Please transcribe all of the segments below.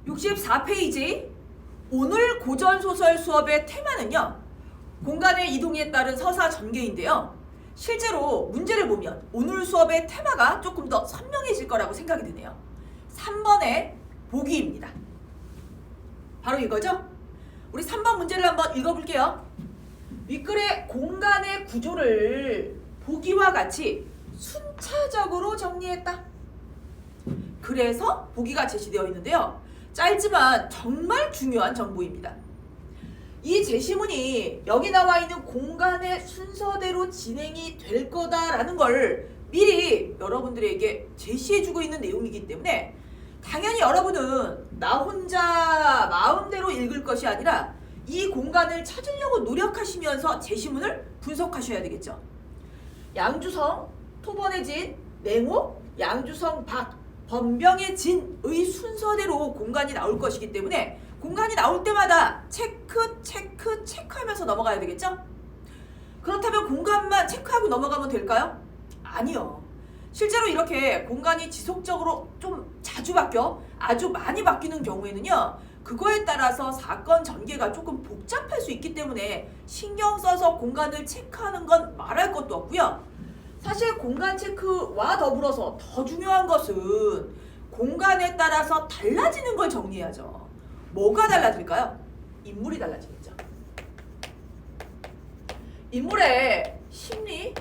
(64페이지) 오늘 고전소설 수업의 테마는요, 공간의 이동에 따른 서사 전개인데요. 실제로 문제를 보면 오늘 수업의 테마가 조금 더 선명해질 거라고 생각이 드네요. 3번의 보기입니다. 바로 이거죠? 우리 3번 문제를 한번 읽어볼게요. 윗글의 공간의 구조를 보기와 같이 순차적으로 정리했다. 그래서 보기가 제시되어 있는데요. 짧지만 정말 중요한 정보입니다. 이 제시문이 여기 나와 있는 공간의 순서대로 진행이 될 거다라는 걸 미리 여러분들에게 제시해주고 있는 내용이기 때문에 당연히 여러분은 나 혼자 마음대로 읽을 것이 아니라 이 공간을 찾으려고 노력하시면서 제시문을 분석하셔야 되겠죠. 양주성, 토번의 진, 냉호, 양주성, 박, 번병의 진의 순서대로 공간이 나올 것이기 때문에 공간이 나올 때마다 체크하면서 넘어가야 되겠죠? 그렇다면 공간만 체크하고 넘어가면 될까요? 아니요. 실제로 이렇게 공간이 지속적으로 좀 자주 바뀌어 아주 많이 바뀌는 경우에는요, 그거에 따라서 사건 전개가 조금 복잡할 수 있기 때문에 신경 써서 공간을 체크하는 건 말할 것도 없고요. 사실 공간 체크와 더불어서 더 중요한 것은 공간에 따라서 달라지는 걸 정리해야죠. 뭐가 달라질까요? 인물이 달라지겠죠. 인물의 심리,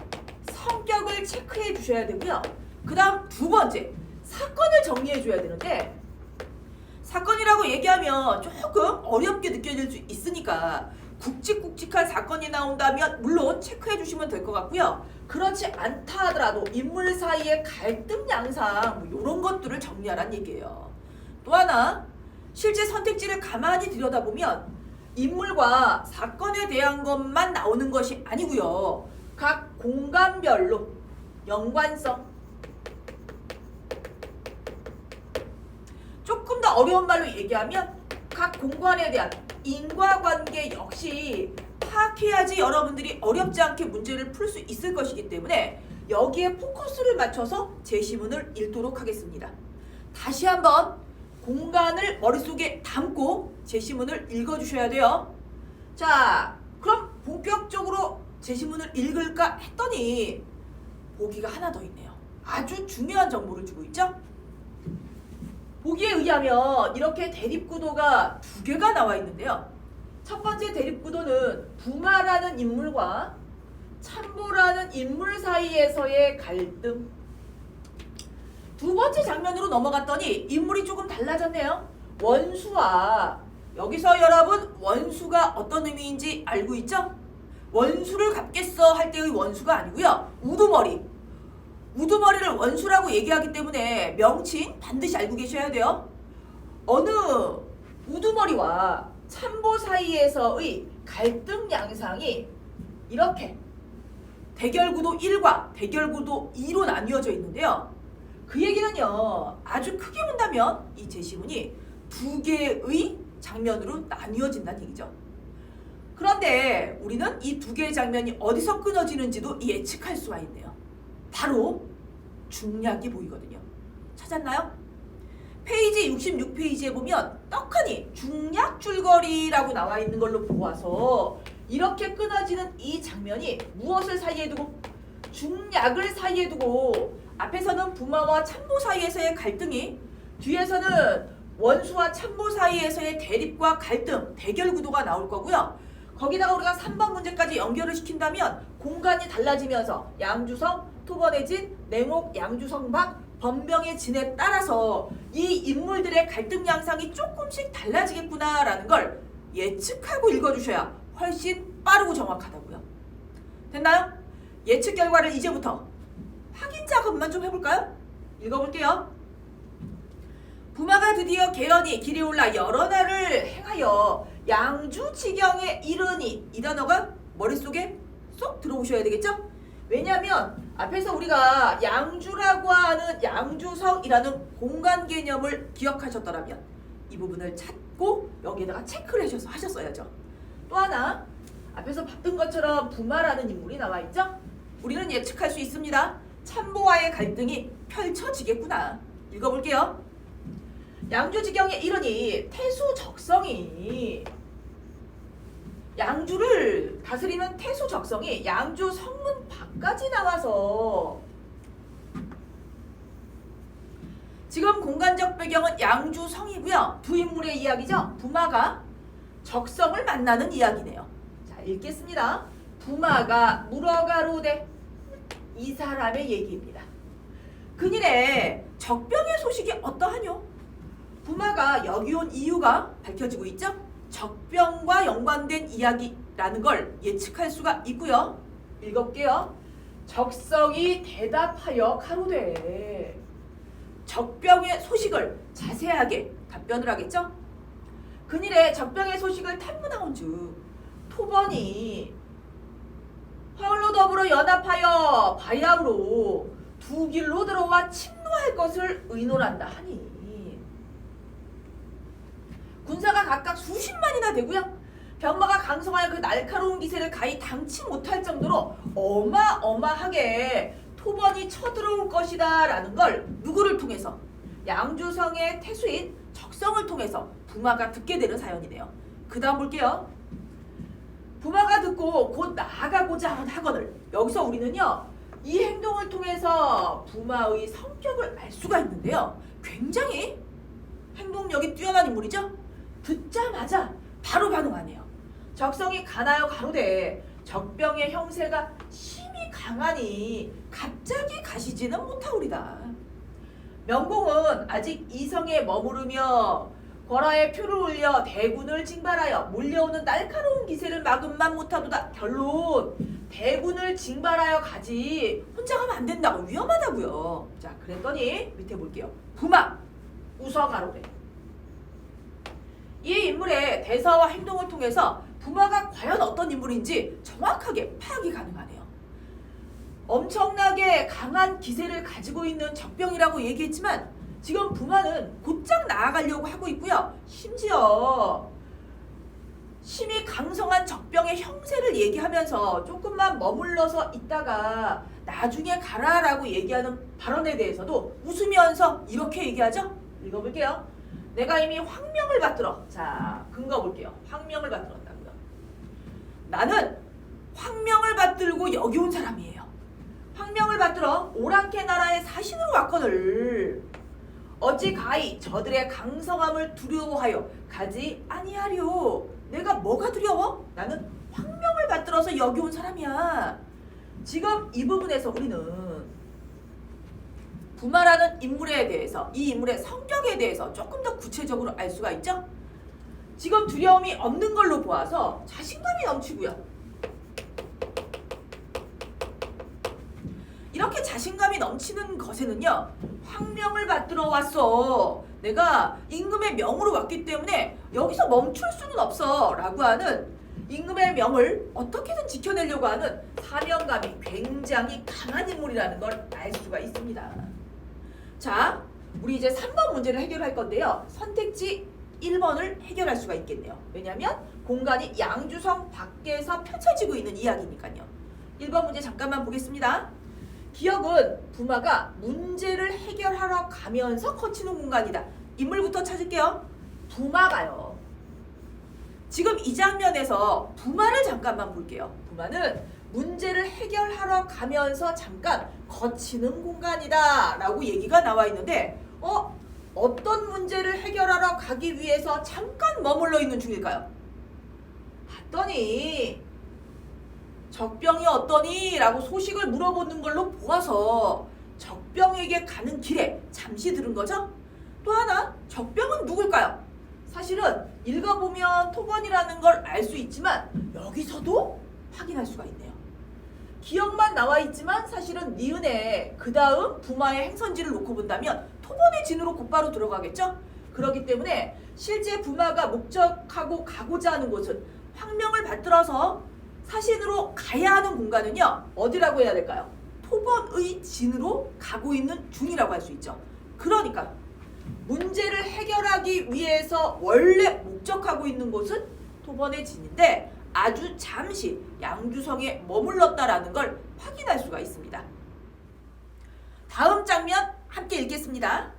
성격을 체크해 주셔야 되고요. 그 다음 두 번째, 사건을 정리해 줘야 되는데, 사건이라고 얘기하면 조금 어렵게 느껴질 수 있으니까 굵직굵직한 사건이 나온다면 물론 체크해 주시면 될 것 같고요. 그렇지 않다 하더라도 인물 사이의 갈등 양상 이런 것들을 정리하란 얘기예요. 또 하나, 실제 선택지를 가만히 들여다보면 인물과 사건에 대한 것만 나오는 것이 아니고요. 각 공간별로 연관성, 조금 더 어려운 말로 얘기하면 각 공간에 대한 인과관계 역시 파악해야지 여러분들이 어렵지 않게 문제를 풀 수 있을 것이기 때문에 여기에 포커스를 맞춰서 제시문을 읽도록 하겠습니다. 다시 한번 공간을 머릿속에 담고 제시문을 읽어주셔야 돼요. 자, 그럼 본격적으로 제시문을 읽을까 했더니 보기가 하나 더 있네요. 아주 중요한 정보를 주고 있죠? 보기에 의하면 이렇게 대립구도가 두 개가 나와 있는데요. 첫 번째 대립구도는 부마라는 인물과 참보라는 인물 사이에서의 갈등. 두 번째 장면으로 넘어갔더니 인물이 조금 달라졌네요. 원수와, 여기서 여러분 원수가 어떤 의미인지 알고 있죠? 원수를 갚겠어 할 때의 원수가 아니고요. 우두머리. 우두머리를 원수라고 얘기하기 때문에 명칭 반드시 알고 계셔야 돼요. 어느 우두머리와 참보 사이에서의 갈등 양상이 이렇게 대결구도 1과 대결구도 2로 나뉘어져 있는데요. 그 얘기는요, 아주 크게 본다면 이 제시문이 두 개의 장면으로 나뉘어진다는 얘기죠. 그런데 우리는 이 두 개의 장면이 어디서 끊어지는지도 예측할 수가 있네요. 바로 중략이 보이거든요. 찾았나요? 페이지 66페이지에 보면 떡하니 중략 줄거리라고 나와 있는 걸로 보아서 이렇게 끊어지는 이 장면이 무엇을 사이에 두고? 중략을 사이에 두고 앞에서는 부마와 참보 사이에서의 갈등이, 뒤에서는 원수와 참보 사이에서의 대립과 갈등, 대결 구도가 나올 거고요. 거기다가 우리가 3번 문제까지 연결을 시킨다면 공간이 달라지면서 양주성, 토번의 진, 냉옥, 양주성, 박, 번병의 진에 따라서 이 인물들의 갈등 양상이 조금씩 달라지겠구나라는 걸 예측하고 읽어주셔야 훨씬 빠르고 정확하다고요. 됐나요? 예측 결과를 이제부터 확인 작업만 좀 해볼까요? 읽어볼게요. 부마가 드디어 개연히 길이 올라 여러 날을 행하여 양주지경에 이르니, 이 단어가 머릿속에 쏙 들어오셔야 되겠죠? 왜냐하면 앞에서 우리가 양주라고 하는 양주성이라는 공간 개념을 기억하셨더라면 이 부분을 꼭 여기에다가 체크를 하셨어야죠. 또 하나, 앞에서 봤던 것처럼 부마라는 인물이 나와 있죠? 우리는 예측할 수 있습니다. 참모와의 갈등이 펼쳐지겠구나. 읽어볼게요. 양주지경에 이르니 태수적성이, 양주를 다스리는 태수적성이 양주 성문 밖까지 나와서, 지금 공간적 배경은 양주성이고요. 두 인물의 이야기죠. 부마가 적성을 만나는 이야기네요. 자, 읽겠습니다. 부마가 물어가로되, 이 사람의 얘기입니다. 그일에 적병의 소식이 어떠하뇨? 부마가 여기 온 이유가 밝혀지고 있죠. 적병과 연관된 이야기라는 걸 예측할 수가 있고요. 읽어볼게요. 적성이 대답하여 가로되, 적병의 소식을 자세하게 답변을 하겠죠. 그일에 적병의 소식을 탐문하온즉 토번이 화울로 더불어 연합하여 바야흐로 두 길로 들어와 침노할 것을 의논한다 하니, 군사가 각각 수십만이나 되고요. 병마가 강성하여 그 날카로운 기세를 가히 당치 못할 정도로 어마어마하게 토번이 쳐들어올 것이다 라는 걸 누구를 통해서? 양주성의 태수인 적성을 통해서 부마가 듣게 되는 사연이네요. 그 다음 볼게요. 부마가 듣고 곧 나아가고자 하거늘, 여기서 우리는요 이 행동을 통해서 부마의 성격을 알 수가 있는데요. 굉장히 행동력이 뛰어난 인물이죠. 듣자마자 바로 반응하네요. 적성이 가나요 가로되, 적병의 형세가 심히 강하니 갑자기 가시지는 못하오리다. 명공은 아직 이성에 머무르며 거라에 표를 올려 대군을 징발하여 몰려오는 날카로운 기세를 막음만 못하도다. 결론, 대군을 징발하여 가지 혼자 가면 안 된다고, 위험하다고요. 자, 그랬더니 밑에 볼게요. 부마 웃어 가로되, 이 인물의 대사와 행동을 통해서 부마가 과연 어떤 인물인지 정확하게 파악이 가능하네요. 엄청나게 강한 기세를 가지고 있는 적병이라고 얘기했지만 지금 부마는 곧장 나아가려고 하고 있고요. 심지어 심히 강성한 적병의 형세를 얘기하면서 조금만 머물러서 있다가 나중에 가라라고 얘기하는 발언에 대해서도 웃으면서 이렇게 얘기하죠. 읽어볼게요. 내가 이미 황명을 받들어. 자, 근거 볼게요. 황명을 받들었다고요. 나는 황명을 받들고 여기 온 사람이에요. 황명을 받들어 오랑캐 나라의 사신으로 왔거늘 어찌 가히 저들의 강성함을 두려워하여 가지 아니하리오. 내가 뭐가 두려워? 나는 황명을 받들어서 여기 온 사람이야. 지금 이 부분에서 우리는 부마라는 인물에 대해서, 이 인물의 성격에 대해서 조금 더 구체적으로 알 수가 있죠. 지금 두려움이 없는 걸로 보아서 자신감이 넘치고요. 이렇게 자신감이 넘치는 것에는요, 황명을 받들어 왔어. 내가 임금의 명으로 왔기 때문에 여기서 멈출 수는 없어 라고 하는 임금의 명을 어떻게든 지켜내려고 하는 사명감이 굉장히 강한 인물이라는 걸 알 수가 있습니다. 자, 우리 이제 3번 문제를 해결할 건데요. 선택지 1번을 해결할 수가 있겠네요. 왜냐하면 공간이 양주성 밖에서 펼쳐지고 있는 이야기니까요. 1번 문제 잠깐만 보겠습니다. 기억은 부마가 문제를 해결하러 가면서 거치는 공간이다. 인물부터 찾을게요. 부마가요. 지금 이 장면에서 부마를 잠깐만 볼게요. 부마는 문제를 해결하러 가면서 잠깐 거치는 공간이다 라고 얘기가 나와 있는데 어떤 문제를 해결하러 가기 위해서 잠깐 머물러 있는 중일까요? 봤더니 적병이 어떠니? 라고 소식을 물어보는 걸로 보아서 적병에게 가는 길에 잠시 들은 거죠? 또 하나, 적병은 누굴까요? 사실은 읽어보면 토번이라는 걸 알 수 있지만 여기서도 확인할 수가 있네요. 기억만 나와 있지만 사실은 니은에 그 다음 부마의 행선지를 놓고 본다면 토번의 진으로 곧바로 들어가겠죠? 그렇기 때문에 실제 부마가 목적하고 가고자 하는 곳은 황명을 받들어서 사신으로 가야 하는 공간은요, 어디라고 해야 될까요? 토번의 진으로 가고 있는 중이라고 할 수 있죠. 그러니까 문제를 해결하기 위해서 원래 목적하고 있는 곳은 토번의 진인데 아주 잠시 양주성에 머물렀다라는 걸 확인할 수가 있습니다. 다음 장면 함께 읽겠습니다.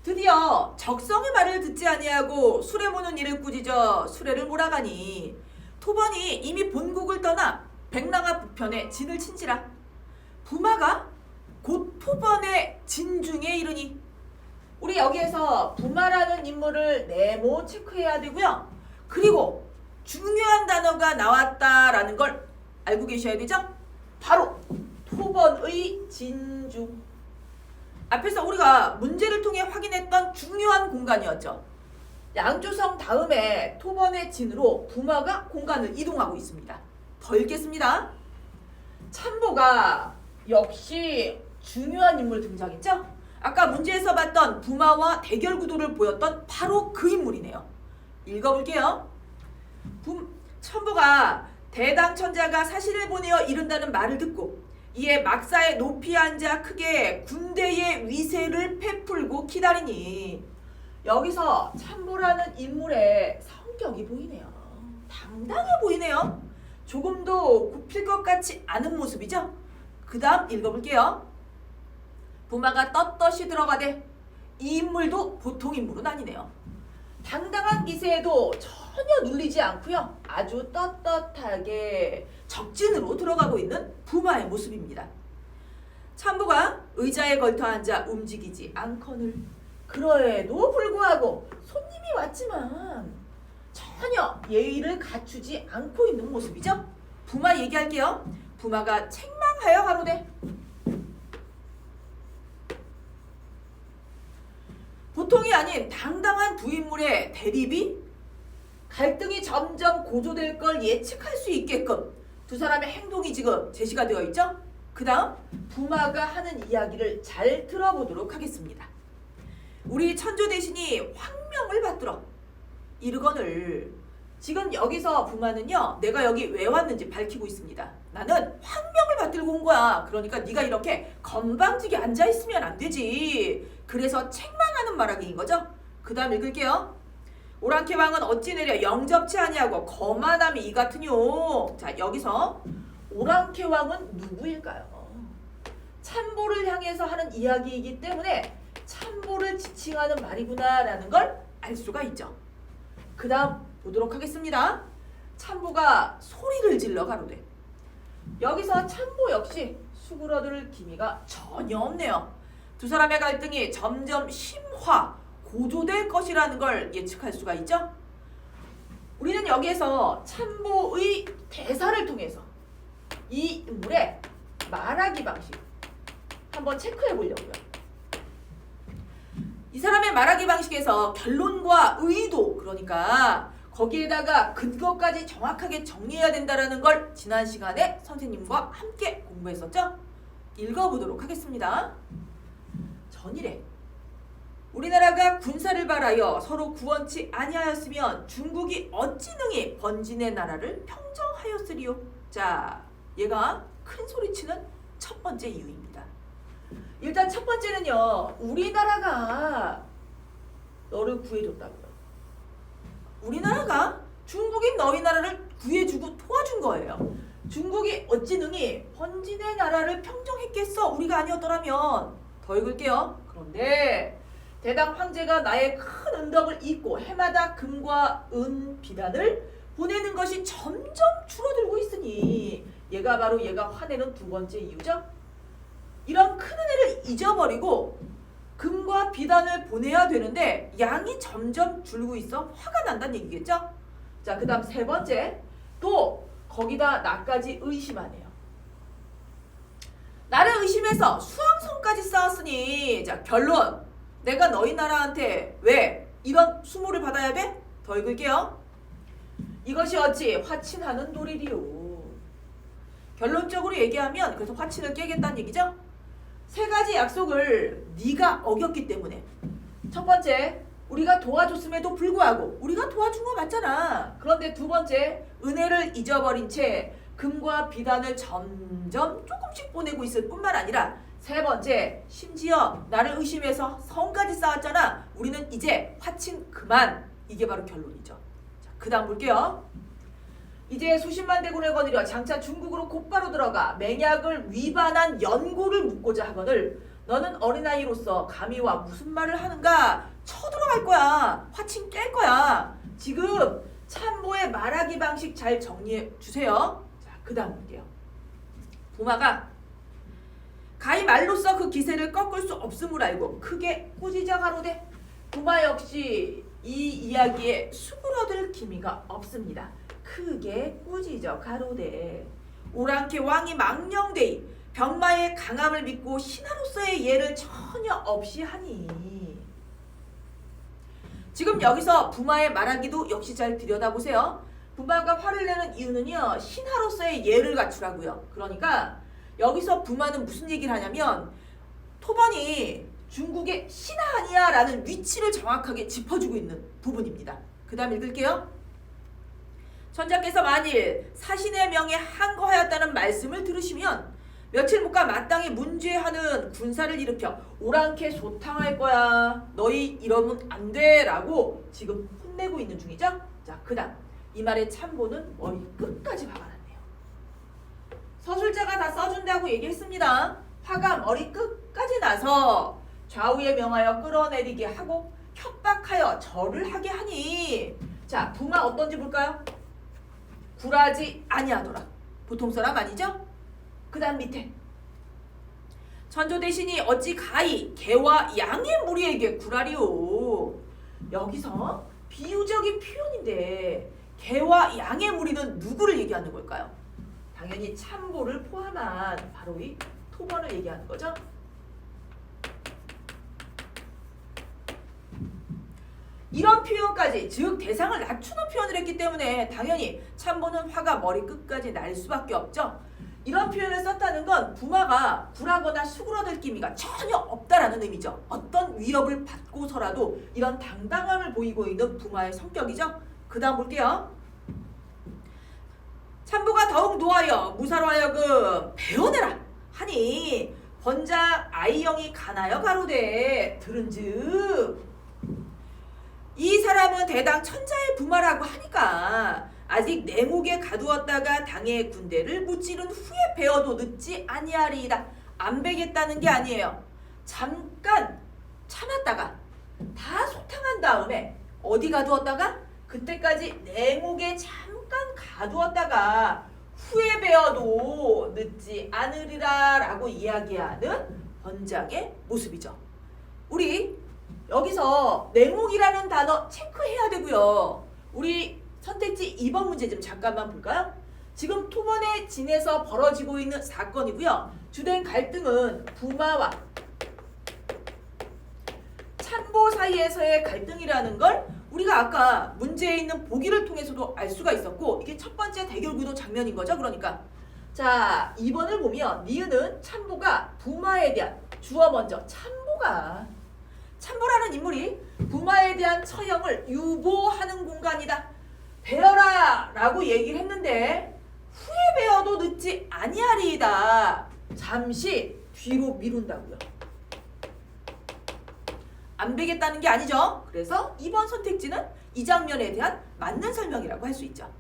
드디어 적성의 말을 듣지 아니하고 수레 모는 이를 꾸짖어 수레를 몰아가니 토번이 이미 본국을 떠나 백랑아 북편에 진을 친지라. 부마가 곧 토번의 진중에 이르니. 우리 여기에서 부마라는 인물을 네모 체크해야 되고요. 그리고 중요한 단어가 나왔다라는 걸 알고 계셔야 되죠? 바로 토번의 진중. 앞에서 우리가 문제를 통해 확인했던 중요한 공간이었죠. 양조성 다음에 토번의 진으로 부마가 공간을 이동하고 있습니다. 더 읽겠습니다. 참보가 역시 중요한 인물 등장했죠? 아까 문제에서 봤던 부마와 대결 구도를 보였던 바로 그 인물이네요. 읽어볼게요. 참보가 대당천자가 사신을 보내어 이른다는 말을 듣고 이에 막사에 높이 앉아 크게 군대의 위세를 베풀고 기다리니. 여기서 참보라는 인물의 성격이 보이네요. 당당해 보이네요. 조금도 굽힐 것 같지 않은 모습이죠. 그 다음 읽어볼게요. 부마가 떳떳이 들어가되 이 인물도 보통 인물은 아니네요. 당당한 기세에도 전혀 눌리지 않고요. 아주 떳떳하게 적진으로 들어가고 있는 부마의 모습입니다. 참부가 의자에 걸터 앉아 움직이지 않거늘. 그럼에도 불구하고 손님이 왔지만 전혀 예의를 갖추지 않고 있는 모습이죠. 부마 얘기할게요. 부마가 책망하여 가로되. 보통이 아닌 당당한 두 인물의 대립이 갈등이 점점 고조될 걸 예측할 수 있게끔 두 사람의 행동이 지금 제시가 되어 있죠. 그 다음 부마가 하는 이야기를 잘 들어보도록 하겠습니다. 우리 천조 대신이 황명을 받들어 이르거늘. 지금 여기서 부마는요, 내가 여기 왜 왔는지 밝히고 있습니다. 나는 황명을 받들고 온 거야. 그러니까 네가 이렇게 건방지게 앉아있으면 안 되지. 그래서 책망하는 말하기인 거죠. 그 다음 읽을게요. 오랑캐 왕은 어찌 내려 영접치 아니하고 거만함이 이 같으뇨. 자, 여기서 오랑캐 왕은 누구일까요? 참보를 향해서 하는 이야기이기 때문에 참보를 지칭하는 말이구나라는 걸 알 수가 있죠. 그 다음 보도록 하겠습니다. 참보가 소리를 질러 가로되. 여기서 참보 역시 수그러들 기미가 전혀 없네요. 두 사람의 갈등이 점점 심화, 고조될 것이라는 걸 예측할 수가 있죠. 우리는 여기에서 참보의 대사를 통해서 이 인물의 말하기 방식 한번 체크해 보려고요. 이 사람의 말하기 방식에서 결론과 의도, 그러니까 거기에다가 근거까지 정확하게 정리해야 된다는 걸 지난 시간에 선생님과 함께 공부했었죠? 읽어보도록 하겠습니다. 전일에 우리나라가 군사를 발하여 서로 구원치 아니하였으면 중국이 어찌 능히 번진의 나라를 평정하였으리요. 자, 얘가 큰 소리치는 첫 번째 이유입니다. 일단 첫 번째는요, 우리나라가 너를 구해줬다고요. 우리나라가 중국인 너희 나라를 구해주고 도와준 거예요. 중국이 어찌 능히 번진의 나라를 평정했겠어? 우리가 아니었더라면. 더 읽을게요. 그런데 대당 황제가 나의 큰 은덕을 잊고 해마다 금과 은 비단을 보내는 것이 점점 줄어들고 있으니 얘가 바로 얘가 화내는 두 번째 이유죠. 이런 큰 은혜를 잊어버리고 금과 비단을 보내야 되는데 양이 점점 줄고 있어 화가 난다는 얘기겠죠. 자, 그 다음 세 번째, 또 거기다 나까지 의심하네요. 나를 의심해서 수왕성까지 쌓았으니, 자, 결론, 내가 너희 나라한테 왜 이런 수모를 받아야 돼? 더 읽을게요. 이것이 어찌 화친하는 도리리요. 결론적으로 얘기하면 그래서 화친을 깨겠다는 얘기죠. 세 가지 약속을 네가 어겼기 때문에. 첫 번째, 우리가 도와줬음에도 불구하고 우리가 도와준 거 맞잖아. 그런데 두 번째, 은혜를 잊어버린 채 금과 비단을 점점 조금씩 보내고 있을 뿐만 아니라 세 번째, 심지어 나를 의심해서 성까지 쌓았잖아. 우리는 이제 화친 그만. 이게 바로 결론이죠. 자, 그 다음 볼게요. 이제 수십만 대군을 거느려 장차 중국으로 곧바로 들어가 맹약을 위반한 연고를 묻고자 하거늘 너는 어린아이로서 감히 와 무슨 말을 하는가? 쳐들어갈 거야. 화친 깰 거야. 지금 참모의 말하기 방식 잘 정리해 주세요. 자, 그 다음 볼게요. 부마가 가히 말로써 그 기세를 꺾을 수 없음을 알고 크게 꾸짖어 가로되 부마 역시 이 이야기에 수그러들 기미가 없습니다. 크게 꾸짖어 가로되 오랑캐 왕이 망령되이 병마의 강함을 믿고 신하로서의 예를 전혀 없이 하니. 지금 여기서 부마의 말하기도 역시 잘 들여다보세요. 부마가 화를 내는 이유는요, 신하로서의 예를 갖추라고요. 그러니까 여기서 부마는 무슨 얘기를 하냐면 토번이 중국의 신하 아니야 라는 위치를 정확하게 짚어주고 있는 부분입니다. 그 다음 읽을게요. 천자께서 만일 사신의 명에 항거하였다는 말씀을 들으시면 며칠 못 가 마땅히 문죄하는 군사를 일으켜 오랑캐 소탕할 거야. 너희 이러면 안 돼 라고 지금 혼내고 있는 중이죠. 자, 그 다음 이 말의 참고는 머리 끝까지 박아놨네요. 서술자가 다 써준다고 얘기했습니다. 화가 머리 끝까지 나서 좌우에 명하여 끌어내리게 하고 협박하여 절을 하게 하니. 자, 부마 어떤지 볼까요? 굴하지 아니하더라. 보통 사람 아니죠? 그 다음 밑에 천조 대신이 어찌 가히 개와 양의 무리에게 굴하리오. 여기서 비유적인 표현인데 개와 양의 무리는 누구를 얘기하는 걸까요? 당연히 참보를 포함한 바로 이 토번을 얘기하는 거죠. 이런 표현까지, 즉 대상을 낮추는 표현을 했기 때문에 당연히 참보는 화가 머리 끝까지 날 수밖에 없죠. 이런 표현을 썼다는 건 부마가 굴하거나 수그러들 기미가 전혀 없다라는 의미죠. 어떤 위협을 받고서라도 이런 당당함을 보이고 있는 부마의 성격이죠. 그 다음 볼게요. 참보가 더욱 노하여 무사로 하여금 배워내라 하니 번자 아이영이 가나여 가로되 들은즉 이 사람은 대당 천자의 부마라고 하니까 아직 내목에 가두었다가 당의 군대를 무찌른 후에 베어도 늦지 아니하리이다. 안 베겠다는 게 아니에요. 잠깐 참았다가 다 소탕한 다음에 어디 가두었다가 그때까지 내목에 잠깐 가두었다가 후에 베어도 늦지 않으리라 라고 이야기하는 번장의 모습이죠. 우리 여기서 내목이라는 단어 체크해야 되고요. 우리 선택지 2번 문제 좀 잠깐만 볼까요? 지금 토번의 진에서 벌어지고 있는 사건이고요. 주된 갈등은 부마와 참보 사이에서의 갈등이라는 걸 우리가 아까 문제에 있는 보기를 통해서도 알 수가 있었고 이게 첫 번째 대결 구도 장면인 거죠. 그러니까 자 2번을 보면 니은은 참보가 부마에 대한 주어 먼저 참보라는 인물이 부마에 대한 처형을 유보하는 공간이다. 베어라 라고 얘기를 했는데 후에 베어도 늦지 아니하리이다. 잠시 뒤로 미룬다고요. 안 베겠다는 게 아니죠. 그래서 2번 선택지는 이 장면에 대한 맞는 설명이라고 할 수 있죠.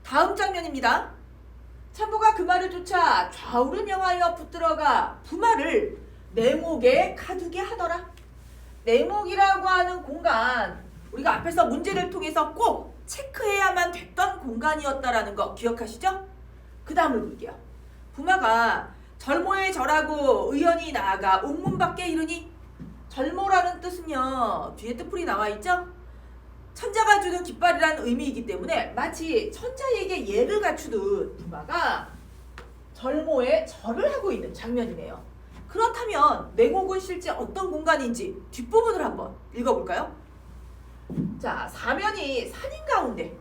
다음 장면입니다. 참보가 그 말을 쫓아 좌우를 명하여 붙들어가 부마를 내목에 가두게 하더라. 내목이라고 하는 공간, 우리가 앞에서 문제를 통해서 꼭 체크해야만 됐던 공간이었다라는 거 기억하시죠? 그 다음을 볼게요. 부마가 절모에 절하고 의연히 나아가 옥문 밖에 이르니 절모라는 뜻은요. 뒤에 뜻풀이 나와 있죠? 천자가 주는 깃발이라는 의미이기 때문에 마치 천자에게 예를 갖추듯 부마가 절모에 절을 하고 있는 장면이네요. 그렇다면 내목은 실제 어떤 공간인지 뒷부분을 한번 읽어볼까요? 자, 사면이 산인 가운데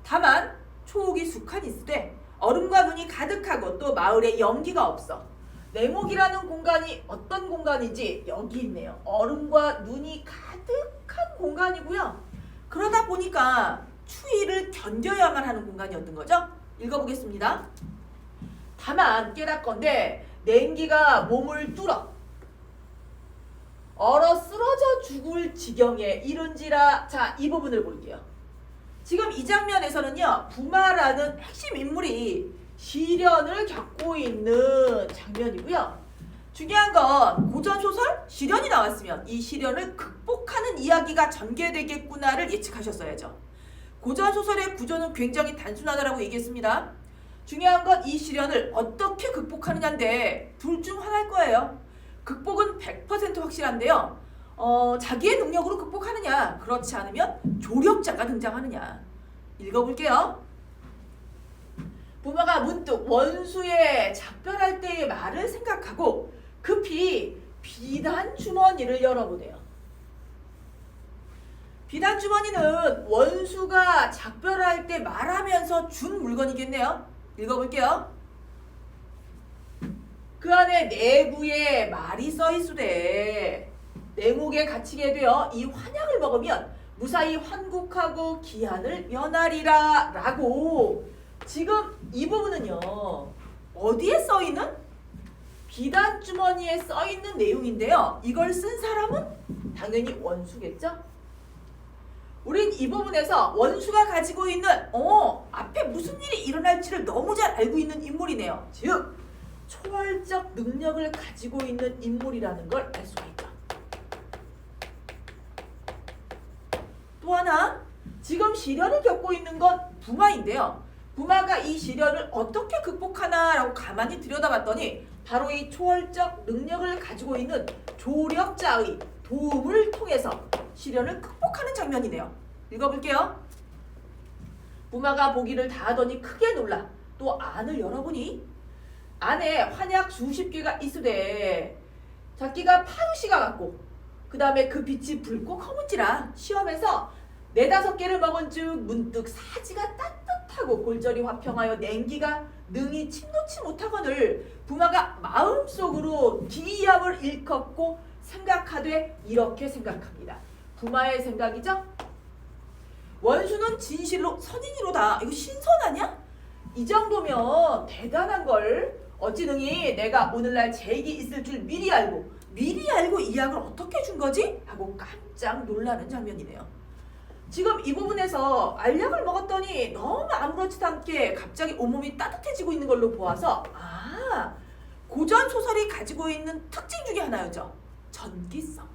다만 초옥이 수칸 있으되 얼음과 눈이 가득하고 또 마을에 연기가 없어. 내목이라는 공간이 어떤 공간인지 여기 있네요. 얼음과 눈이 가득한 공간이고요. 그러다 보니까 추위를 견뎌야만 하는 공간이었던 거죠. 읽어보겠습니다. 다만 깨닫건대 냉기가 몸을 뚫어 얼어 쓰러져 죽을 지경에 이른지라. 자, 이 부분을 볼게요. 지금 이 장면에서는요, 부마라는 핵심 인물이 시련을 겪고 있는 장면이고요. 중요한 건 고전소설 시련이 나왔으면 이 시련을 극복하는 이야기가 전개되겠구나를 예측하셨어야죠. 고전소설의 구조는 굉장히 단순하다라고 얘기했습니다. 중요한 건 이 시련을 어떻게 극복하느냐인데 둘 중 하나일 거예요. 극복은 100% 확실한데요. 자기의 능력으로 극복하느냐, 그렇지 않으면 조력자가 등장하느냐. 읽어볼게요. 부마가 문득 원수의 작별할 때의 말을 생각하고 급히 비단 주머니를 열어보네요. 비단 주머니는 원수가 작별할 때 말하면서 준 물건이겠네요. 읽어볼게요. 그 안에 내부에 말이 써있으되 내목에 갇히게 되어 이 환약을 먹으면 무사히 환국하고 기한을 면하리라 라고. 지금 이 부분은요, 어디에 써있는? 비단 주머니에 써있는 내용인데요. 이걸 쓴 사람은 당연히 원수겠죠? 우린 이 부분에서 원수가 가지고 있는 앞에 무슨 일이 일어날지를 너무 잘 알고 있는 인물이네요. 즉 초월적 능력을 가지고 있는 인물이라는 걸 알 수가 있죠. 또 하나, 지금 시련을 겪고 있는 건 부마인데요. 부마가 이 시련을 어떻게 극복하나라고 가만히 들여다봤더니 바로 이 초월적 능력을 가지고 있는 조력자의 도움을 통해서 시련을 극복하는 장면이네요. 읽어볼게요. 부마가 보기를 다 하더니 크게 놀라 또 안을 열어보니 안에 환약 수십 개가 있으되 작기가 파루시가 같고 그 다음에 그 빛이 붉고 검은지라 시험에서 4-5개를 먹은 즉 문득 사지가 따뜻하고 골절이 화평하여 냉기가 능히 침놓지 못하거늘 부마가 마음속으로 기이함을 일컫고 생각하되 이렇게 생각합니다. 부마의 생각이죠? 원수는 진실로 선인이로다. 이거 신선 아냐? 이 정도면 대단한 걸. 어찌 능히 내가 오늘날 재익이 있을 줄 미리 알고 이 약을 어떻게 준 거지? 하고 깜짝 놀라는 장면이네요. 지금 이 부분에서 알약을 먹었더니 너무 아무렇지도 않게 갑자기 온몸이 따뜻해지고 있는 걸로 보아서 고전 소설이 가지고 있는 특징 중에 하나였죠. 전기성.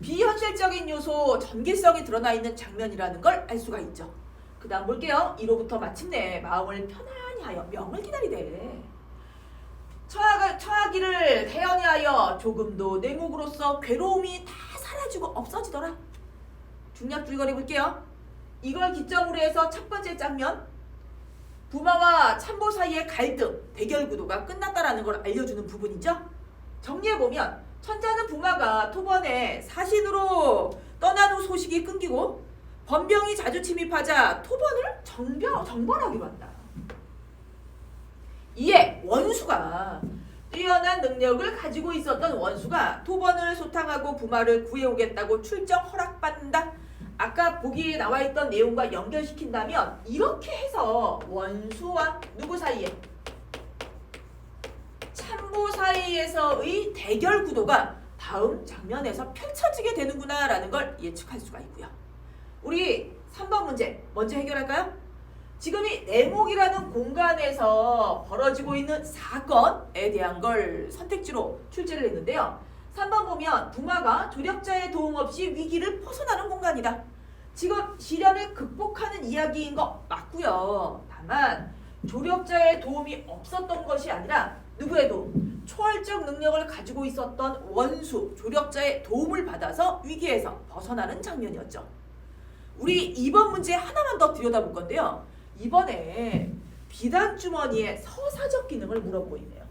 비현실적인 요소 전기성이 드러나 있는 장면이라는 걸 알 수가 있죠. 그 다음 볼게요. 이로부터 마침내 마음을 편안히 하여 명을 기다리되 처하기를 태연히 하여 조금도 내목으로서 괴로움이 다 사라지고 없어지더라. 중략 줄거리 볼게요. 이걸 기점으로 해서 첫 번째 장면, 부마와 참보 사이의 갈등, 대결 구도가 끝났다라는 걸 알려주는 부분이죠. 정리해보면 천자는 부마가 토번에 사신으로 떠난 후 소식이 끊기고 번병이 자주 침입하자 토번을 정벌하기로 한다. 이에 원수가 뛰어난 능력을 가지고 있었던 원수가 토번을 소탕하고 부마를 구해오겠다고 출정 허락받는다. 아까 보기에 나와있던 내용과 연결시킨다면 이렇게 해서 원수와 누구 사이에? 참보 사이에서의 대결 구도가 다음 장면에서 펼쳐지게 되는구나 라는 걸 예측할 수가 있고요. 우리 3번 문제 먼저 해결할까요? 지금 이 내목이라는 공간에서 벌어지고 있는 사건에 대한 걸 선택지로 출제를 했는데요. 3번 보면 부마가 조력자의 도움 없이 위기를 벗어나는 공간이다. 지금 시련을 극복하는 이야기인 거 맞고요. 다만 조력자의 도움이 없었던 것이 아니라 누구의 도움? 초월적 능력을 가지고 있었던 원수, 조력자의 도움을 받아서 위기에서 벗어나는 장면이었죠. 우리 2번 문제 하나만 더 들여다볼 건데요. 이번에 비단 주머니의 서사적 기능을 물어보고 있네요.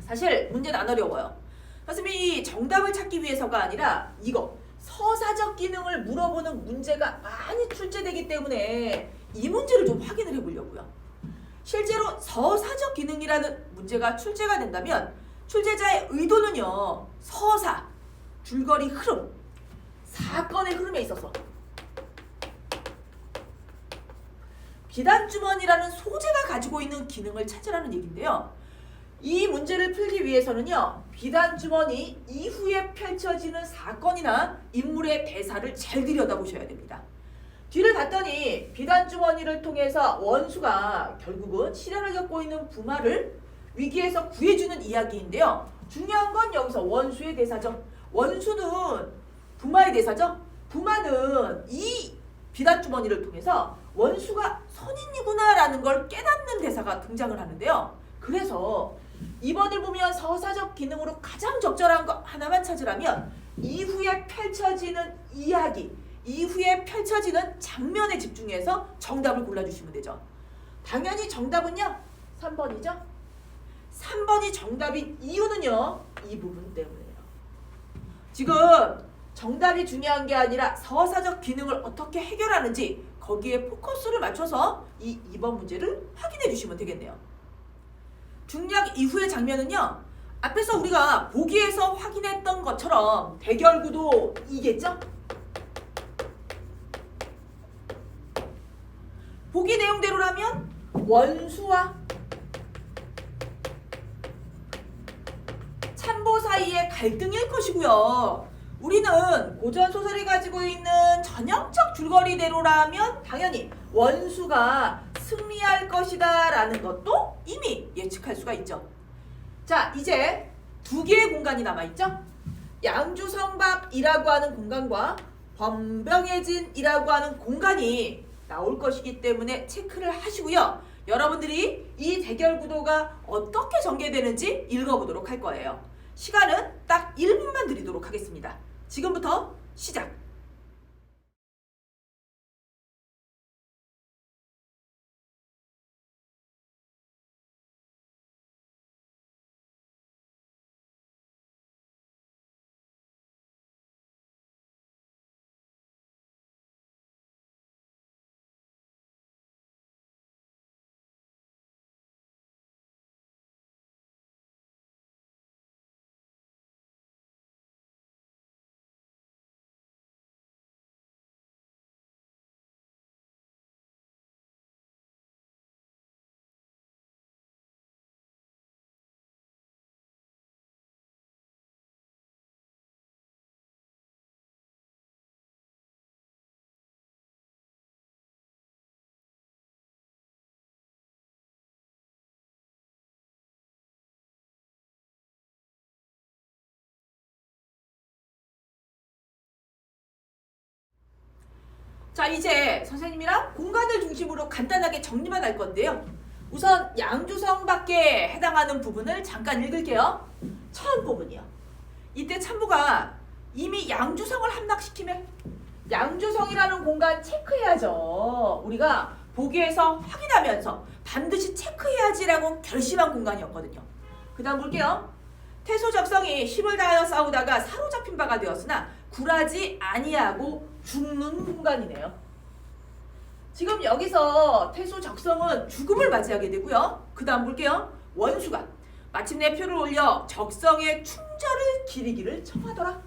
사실 문제는 안 어려워요. 선생님이 정답을 찾기 위해서가 아니라 이거 서사적 기능을 물어보는 문제가 많이 출제되기 때문에 이 문제를 좀 확인을 해보려고요. 실제로 서사적 기능이라는 문제가 출제가 된다면 출제자의 의도는요. 서사, 줄거리 흐름, 사건의 흐름에 있어서 비단주머니라는 소재가 가지고 있는 기능을 찾으라는 얘기인데요. 이 문제를 풀기 위해서는요, 비단주머니 이후에 펼쳐지는 사건이나 인물의 대사를 잘 들여다보셔야 됩니다. 뒤를 봤더니 비단주머니를 통해서 원수가 결국은 시련을 겪고 있는 부마를 위기에서 구해주는 이야기인데요. 중요한 건 여기서 원수의 대사죠. 원수는 부마의 대사죠. 부마는 이 비단주머니를 통해서 원수가 선인이구나 라는 걸 깨닫는 대사가 등장을 하는데요. 그래서 2번을 보면 서사적 기능으로 가장 적절한 거 하나만 찾으라면 이후에 펼쳐지는 이야기, 이후에 펼쳐지는 장면에 집중해서 정답을 골라주시면 되죠. 당연히 정답은요 3번이죠. 3번이 정답인 이유는요 이 부분 때문이에요. 지금 정답이 중요한 게 아니라 서사적 기능을 어떻게 해결하는지 거기에 포커스를 맞춰서 이 2번 문제를 확인해 주시면 되겠네요. 중략 이후의 장면은요 앞에서 우리가 보기에서 확인했던 것처럼 대결 구도 이겠죠? 보기 내용대로라면 원수와 참보 사이의 갈등일 것이고요. 우리는 고전소설이 가지고 있는 전형적 줄거리대로라면 당연히 원수가 승리할 것이다 라는 것도 이미 예측할 수가 있죠. 자, 이제 두 개의 공간이 남아있죠. 양주성박이라고 하는 공간과 범병해진이라고 하는 공간이 나올 것이기 때문에 체크를 하시고요. 여러분들이 이 대결 구도가 어떻게 전개되는지 읽어보도록 할 거예요. 시간은 딱 1분만 드리도록 하겠습니다. 지금부터 시작! 자, 이제 선생님이랑 공간을 중심으로 간단하게 정리만 할 건데요. 우선 양주성밖에 해당하는 부분을 잠깐 읽을게요. 처음 부분이요. 이때 참모가 이미 양주성을 함락시키면 양주성이라는 공간 체크해야죠. 우리가 보기에서 확인하면서 반드시 체크해야지라고 결심한 공간이었거든요. 그 다음 볼게요. 태소적성이 힘을 다하여 싸우다가 사로잡힌 바가 되었으나 굴하지 아니하고 죽는 공간이네요. 지금 여기서 태소적성은 죽음을 맞이하게 되고요. 그 다음 볼게요. 원수가 마침내 표를 올려 적성의 충절을 기리기를 청하더라.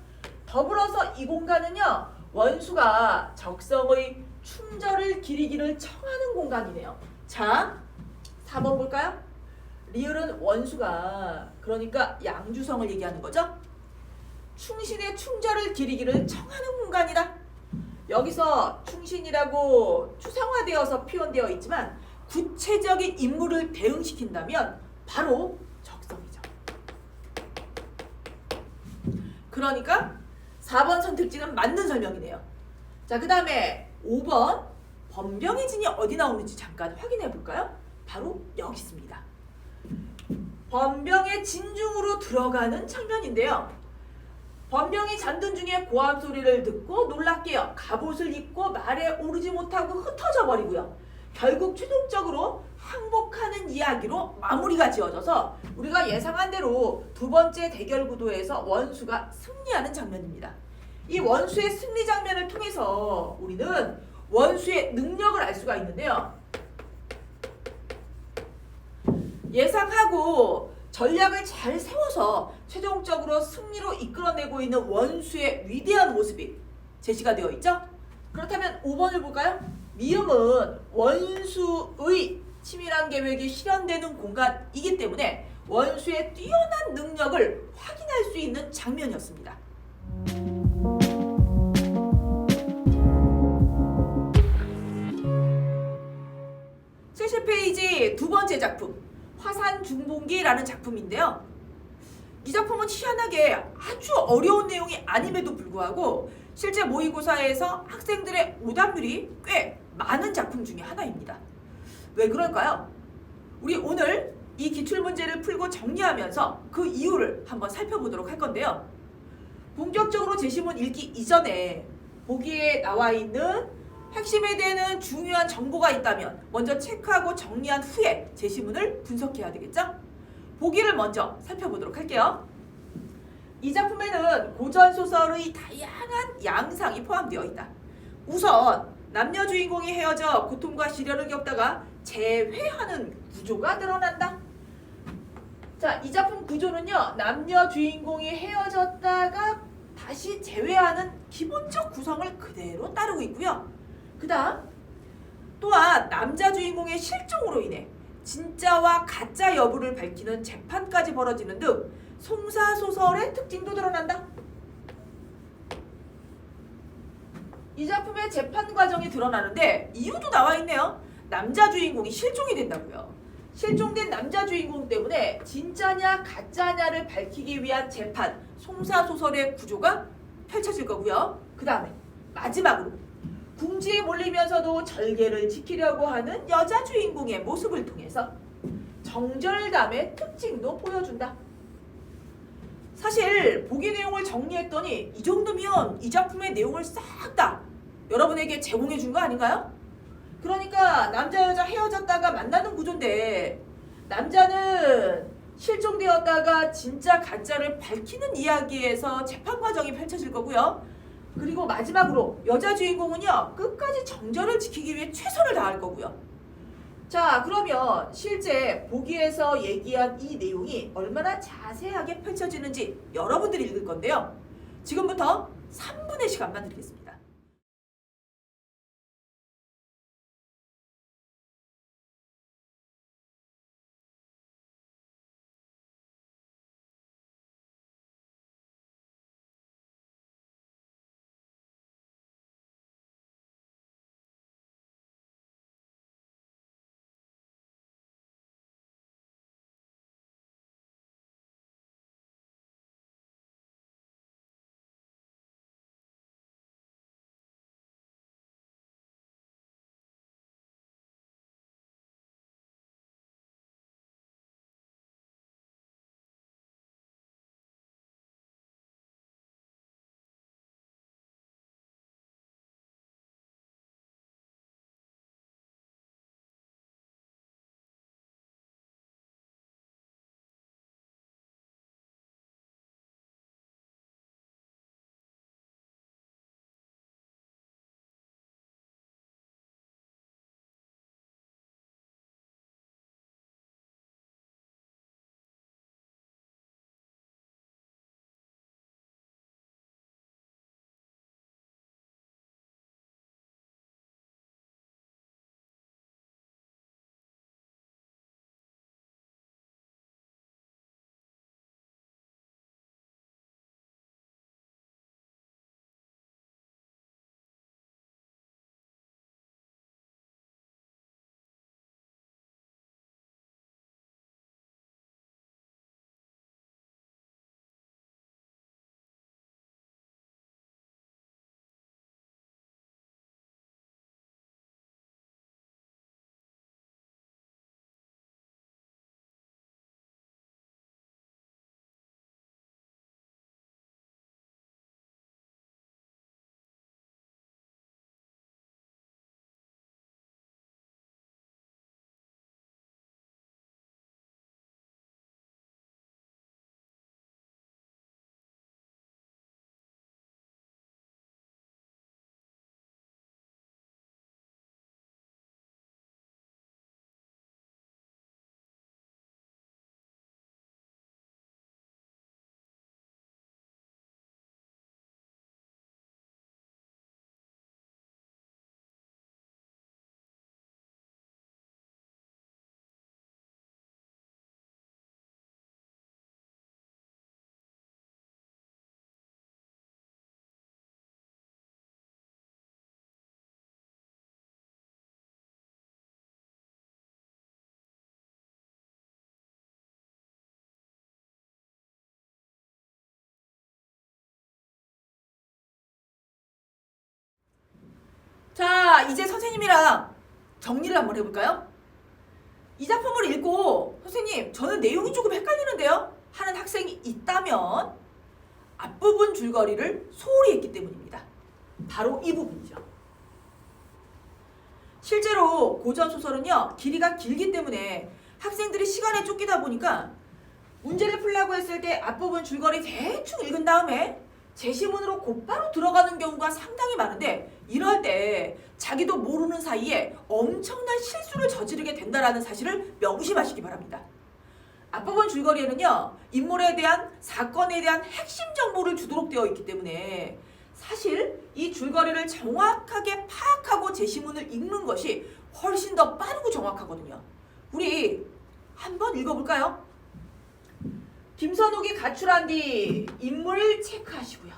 더불어서 이 공간은요. 원수가 적성의 충절을 기리기를 청하는 공간이네요. 자, 4번 볼까요? 리을은 원수가 그러니까 양주성을 얘기하는 거죠. 충신의 충절을 기리기를 청하는 공간이다. 여기서 충신이라고 추상화되어서 표현되어 있지만 구체적인 인물을 대응시킨다면 바로 적성이죠. 그러니까 4번 선택지는 맞는 설명이네요. 자, 그 다음에 5번 범병해진이 어디 나오는지 잠깐 확인해 볼까요? 바로 여기 있습니다. 범병의 진중으로 들어가는 장면인데요. 범병이 잔든 중에 고함 소리를 듣고 놀랍게요. 갑옷을 입고 말에 오르지 못하고 흩어져 버리고요. 결국 최종적으로 항복하는 이야기로 마무리가 지어져서 우리가 예상한 대로 두 번째 대결 구도에서 원수가 승리하는 장면입니다. 이 원수의 승리 장면을 통해서 우리는 원수의 능력을 알 수가 있는데요. 예상하고 전략을 잘 세워서 최종적으로 승리로 이끌어내고 있는 원수의 위대한 모습이 제시가 되어 있죠? 그렇다면 5번을 볼까요? 미음은 원수의 치밀한 계획이 실현되는 공간이기 때문에 원수의 뛰어난 능력을 확인할 수 있는 장면이었습니다. 70페이지 두 번째 작품 화산중봉기라는 작품인데요. 이 작품은 희한하게 아주 어려운 내용이 아님에도 불구하고 실제 모의고사에서 학생들의 오답률이 꽤 많은 작품 중에 하나입니다. 왜 그럴까요? 우리 오늘 이 기출문제를 풀고 정리하면서 그 이유를 한번 살펴보도록 할 건데요. 본격적으로 제시문 읽기 이전에 보기에 나와 있는 핵심에 대한 중요한 정보가 있다면 먼저 체크하고 정리한 후에 제시문을 분석해야 되겠죠? 보기를 먼저 살펴보도록 할게요. 이 작품에는 고전소설의 다양한 양상이 포함되어 있다. 우선 남녀 주인공이 헤어져 고통과 시련을 겪다가 재회하는 구조가 드러난다. 자, 이 작품 구조는요. 남녀 주인공이 헤어졌다가 다시 재회하는 기본적 구성을 그대로 따르고 있고요. 그 다음 또한 남자 주인공의 실종으로 인해 진짜와 가짜 여부를 밝히는 재판까지 벌어지는 등 송사소설의 특징도 드러난다. 이 작품의 재판 과정이 드러나는데 이유도 나와 있네요. 남자 주인공이 실종이 된다고요. 실종된 남자 주인공 때문에 진짜냐 가짜냐를 밝히기 위한 재판, 송사소설의 구조가 펼쳐질 거고요. 그 다음에 마지막으로 궁지에 몰리면서도 절개를 지키려고 하는 여자 주인공의 모습을 통해서 정절감의 특징도 보여준다. 사실 보기 내용을 정리했더니 이 정도면 이 작품의 내용을 싹 다 여러분에게 제공해 준 거 아닌가요? 그러니까 남자 여자 헤어졌다가 만나는 구조인데 남자는 실종되었다가 진짜 가짜를 밝히는 이야기에서 재판 과정이 펼쳐질 거고요. 그리고 마지막으로 여자 주인공은요 끝까지 정절을 지키기 위해 최선을 다할 거고요. 자, 그러면 실제 보기에서 얘기한 이 내용이 얼마나 자세하게 펼쳐지는지 여러분들이 읽을 건데요. 지금부터 3분의 시간만 드리겠습니다. 자, 이제 선생님이랑 정리를 한번 해볼까요? 이 작품을 읽고 선생님, 저는 내용이 조금 헷갈리는데요? 하는 학생이 있다면 앞부분 줄거리를 소홀히 했기 때문입니다. 바로 이 부분이죠. 실제로 고전소설은요, 길이가 길기 때문에 학생들이 시간에 쫓기다 보니까 문제를 풀라고 했을 때 앞부분 줄거리 대충 읽은 다음에 제시문으로 곧바로 들어가는 경우가 상당히 많은데, 이럴 때 자기도 모르는 사이에 엄청난 실수를 저지르게 된다는 사실을 명심하시기 바랍니다. 앞부분 줄거리에는요, 인물에 대한, 사건에 대한 핵심 정보를 주도록 되어 있기 때문에 사실 이 줄거리를 정확하게 파악하고 제시문을 읽는 것이 훨씬 더 빠르고 정확하거든요. 우리 한번 읽어볼까요? 김선욱이 가출한 뒤 인물 체크하시고요.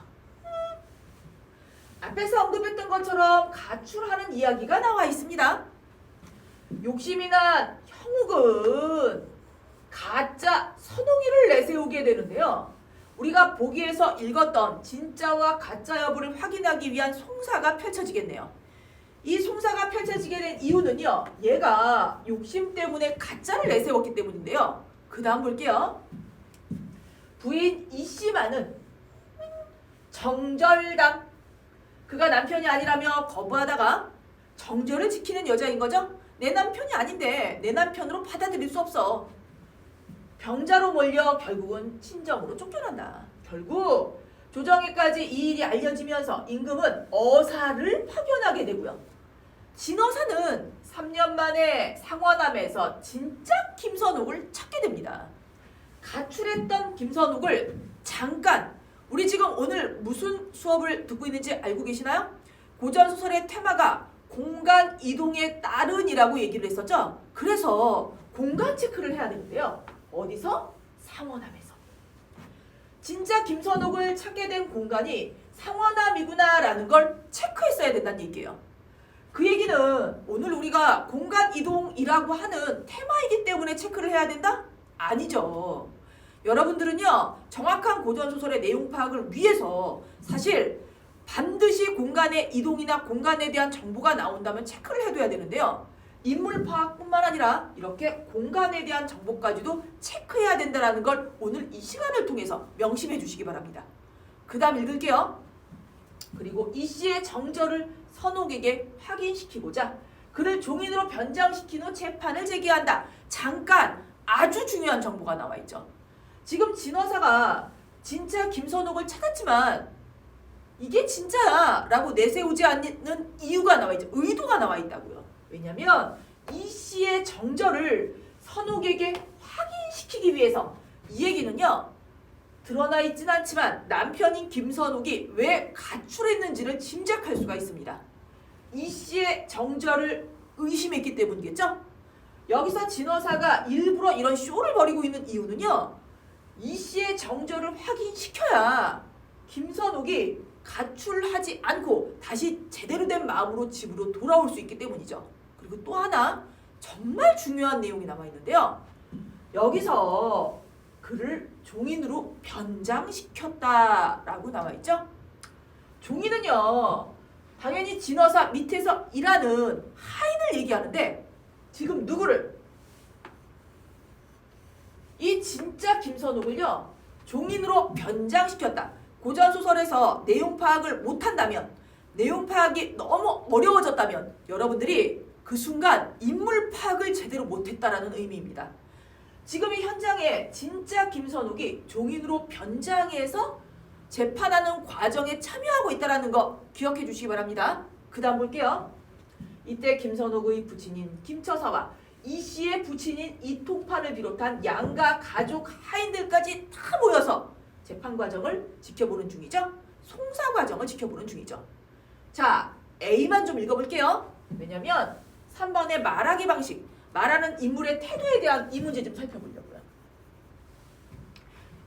앞에서 언급했던 것처럼 가출하는 이야기가 나와 있습니다. 욕심이 난 형욱은 가짜 선홍이를 내세우게 되는데요. 우리가 보기에서 읽었던 진짜와 가짜 여부를 확인하기 위한 송사가 펼쳐지겠네요. 이 송사가 펼쳐지게 된 이유는요, 얘가 욕심 때문에 가짜를 내세웠기 때문인데요. 그 다음 볼게요. 부인 이씨만은 정절당, 그가 남편이 아니라며 거부하다가 정절을 지키는 여자인 거죠. 내 남편이 아닌데 내 남편으로 받아들일 수 없어. 병자로 몰려 결국은 친정으로 쫓겨난다. 결국 조정에까지 이 일이 알려지면서 임금은 어사를 파견하게 되고요. 진어사는 3년 만에 상원함에서 진짜 김선욱을 찾게 됩니다. 가출했던 김선욱을 잠깐, 우리 지금 오늘 무슨 수업을 듣고 있는지 알고 계시나요? 고전소설의 테마가 공간 이동에 따른이라고 얘기를 했었죠. 그래서 공간 체크를 해야 되는데요. 어디서? 상원함에서. 진짜 김선욱을 찾게 된 공간이 상원함이구나라는 걸 체크했어야 된다는 얘기예요. 그 얘기는 오늘 우리가 공간 이동이라고 하는 테마이기 때문에 체크를 해야 된다? 아니죠. 여러분들은요, 정확한 고전소설의 내용 파악을 위해서 사실 반드시 공간의 이동이나 공간에 대한 정보가 나온다면 체크를 해둬야 되는데요. 인물 파악뿐만 아니라 이렇게 공간에 대한 정보까지도 체크해야 된다는 걸 오늘 이 시간을 통해서 명심해 주시기 바랍니다. 그 다음 읽을게요. 그리고 이 씨의 정절을 선옥에게 확인시키고자 그를 종인으로 변장시킨 후 재판을 제기한다. 잠깐, 아주 중요한 정보가 나와 있죠. 지금 진어사가 진짜 김선옥을 찾았지만 이게 진짜야 라고 내세우지 않는 이유가 나와 있죠. 의도가 나와 있다고요. 왜냐면 이 씨의 정절을 선옥에게 확인시키기 위해서. 이 얘기는요, 드러나 있진 않지만 남편인 김선욱이 왜 가출했는지를 짐작할 수가 있습니다. 이 씨의 정절을 의심했기 때문이겠죠? 여기서 진어사가 일부러 이런 쇼를 벌이고 있는 이유는요, 이 씨의 정절을 확인시켜야 김선욱이 가출하지 않고 다시 제대로 된 마음으로 집으로 돌아올 수 있기 때문이죠. 그리고 또 하나 정말 중요한 내용이 남아 있는데요. 여기서 그를 종인으로 변장시켰다라고 나와 있죠. 종인은요, 당연히 진어사 밑에서 일하는 하인을 얘기하는데 지금 누구를? 이 진짜 김선욱을요, 종인으로 변장시켰다. 고전소설에서 내용 파악을 못한다면, 내용 파악이 너무 어려워졌다면 여러분들이 그 순간 인물 파악을 제대로 못했다라는 의미입니다. 지금 이 현장에 진짜 김선욱이 종인으로 변장해서 재판하는 과정에 참여하고 있다는 거 기억해 주시기 바랍니다. 그 다음 볼게요. 이때 김선욱의 부친인 김처사와 이 씨의 부친인 이통판을 비롯한 양가 가족 하인들까지 다 모여서 재판 과정을 지켜보는 중이죠. 송사 과정을 지켜보는 중이죠. 자, A만 좀 읽어볼게요. 왜냐면 3번의 말하기 방식, 말하는 인물의 태도에 대한 이 문제 좀 살펴보려고요.